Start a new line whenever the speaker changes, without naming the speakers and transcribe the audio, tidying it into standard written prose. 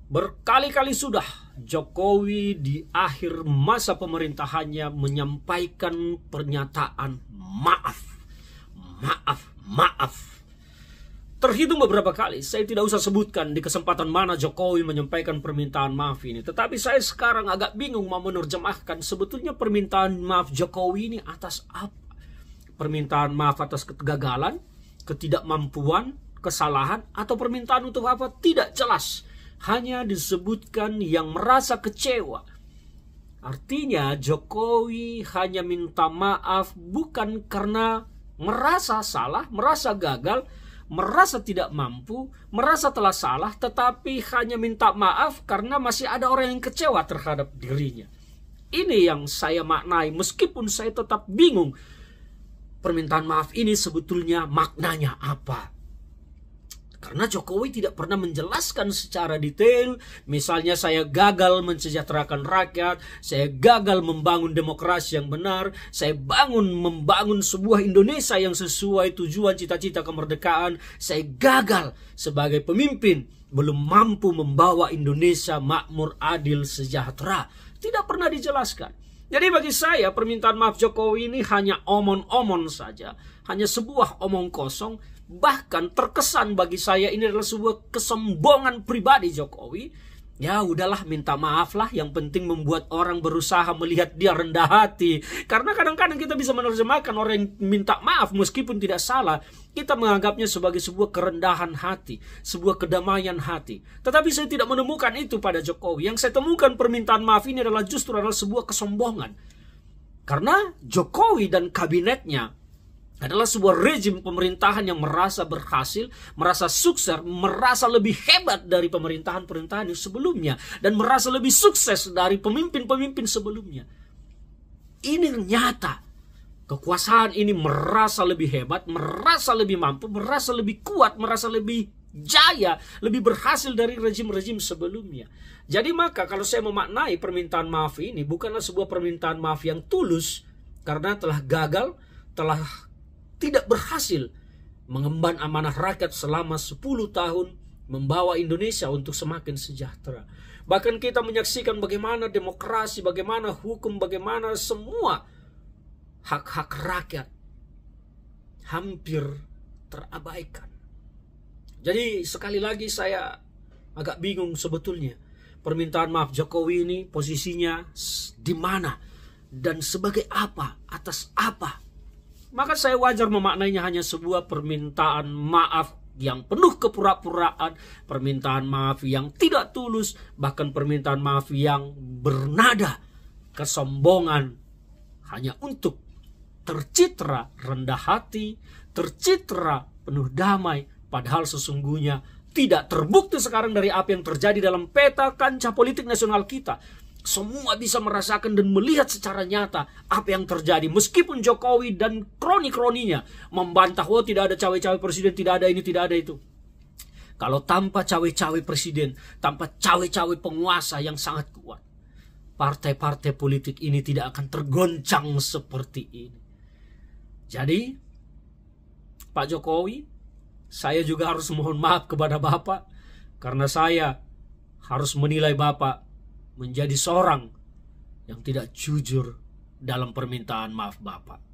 Berkali-kali sudah Jokowi di akhir masa pemerintahannya menyampaikan pernyataan maaf. Terhitung beberapa kali, saya tidak usah sebutkan di kesempatan mana Jokowi menyampaikan permintaan maaf ini. Tetapi saya sekarang agak bingung mau menerjemahkan sebetulnya permintaan maaf Jokowi ini atas apa. Permintaan maaf atas kegagalan, ketidakmampuan, kesalahan, atau permintaan untuk apa? Tidak jelas. Hanya disebutkan yang merasa kecewa. Artinya Jokowi hanya minta maaf bukan karena merasa salah, merasa gagal, merasa tidak mampu, merasa telah salah, tetapi hanya minta maaf karena masih ada orang yang kecewa terhadap dirinya. Ini yang saya maknai, meskipun saya tetap bingung permintaan maaf ini sebetulnya maknanya apa. Karena Jokowi tidak pernah menjelaskan secara detail. Misalnya saya gagal mensejahterakan rakyat, saya gagal membangun demokrasi yang benar, saya membangun sebuah Indonesia yang sesuai tujuan cita-cita kemerdekaan, saya gagal sebagai pemimpin, belum mampu membawa Indonesia makmur, adil, sejahtera. Tidak pernah dijelaskan. Jadi bagi saya permintaan maaf Jokowi ini hanya omong-omong saja, hanya sebuah omong kosong. Bahkan terkesan bagi saya ini adalah sebuah kesombongan pribadi Jokowi. Ya udahlah, minta maaf lah, yang penting membuat orang berusaha melihat dia rendah hati. Karena kadang-kadang kita bisa menerjemahkan orang yang minta maaf meskipun tidak salah, kita menganggapnya sebagai sebuah kerendahan hati, sebuah kedamaian hati. Tetapi saya tidak menemukan itu pada Jokowi. Yang saya temukan permintaan maaf ini adalah justru adalah sebuah kesombongan. Karena Jokowi dan kabinetnya adalah sebuah rejim pemerintahan yang merasa berhasil, merasa sukses, merasa lebih hebat dari pemerintahan-pemerintahan yang sebelumnya, dan merasa lebih sukses dari pemimpin-pemimpin sebelumnya. Ini nyata. Kekuasaan ini merasa lebih hebat, merasa lebih mampu, merasa lebih kuat, merasa lebih jaya, lebih berhasil dari rejim-rejim sebelumnya. Jadi maka kalau saya memaknai permintaan maaf ini bukanlah sebuah permintaan maaf yang tulus karena telah gagal, telah tidak berhasil mengemban amanah rakyat selama 10 tahun, membawa Indonesia untuk semakin sejahtera. Bahkan kita menyaksikan bagaimana demokrasi, bagaimana hukum, bagaimana semua hak-hak rakyat hampir terabaikan. Jadi sekali lagi saya agak bingung sebetulnya permintaan maaf Jokowi ini posisinya di mana dan sebagai apa, atas apa. Maka saya wajar memaknainya hanya sebuah permintaan maaf yang penuh kepura-puraan, permintaan maaf yang tidak tulus, bahkan permintaan maaf yang bernada kesombongan hanya untuk tercitra rendah hati, tercitra penuh damai, padahal sesungguhnya tidak terbukti sekarang dari apa yang terjadi dalam peta kancah politik nasional kita. Semua bisa merasakan dan melihat secara nyata apa yang terjadi. Meskipun Jokowi dan kroni-kroninya membantah, oh tidak ada cawe-cawe presiden, tidak ada ini, tidak ada itu. Kalau tanpa cawe-cawe presiden, tanpa cawe-cawe penguasa yang sangat kuat, partai-partai politik ini tidak akan tergoncang seperti ini. Jadi, Pak Jokowi, saya juga harus mohon maaf kepada Bapak, karena saya harus menilai Bapak menjadi seorang yang tidak jujur dalam permintaan maaf Bapak.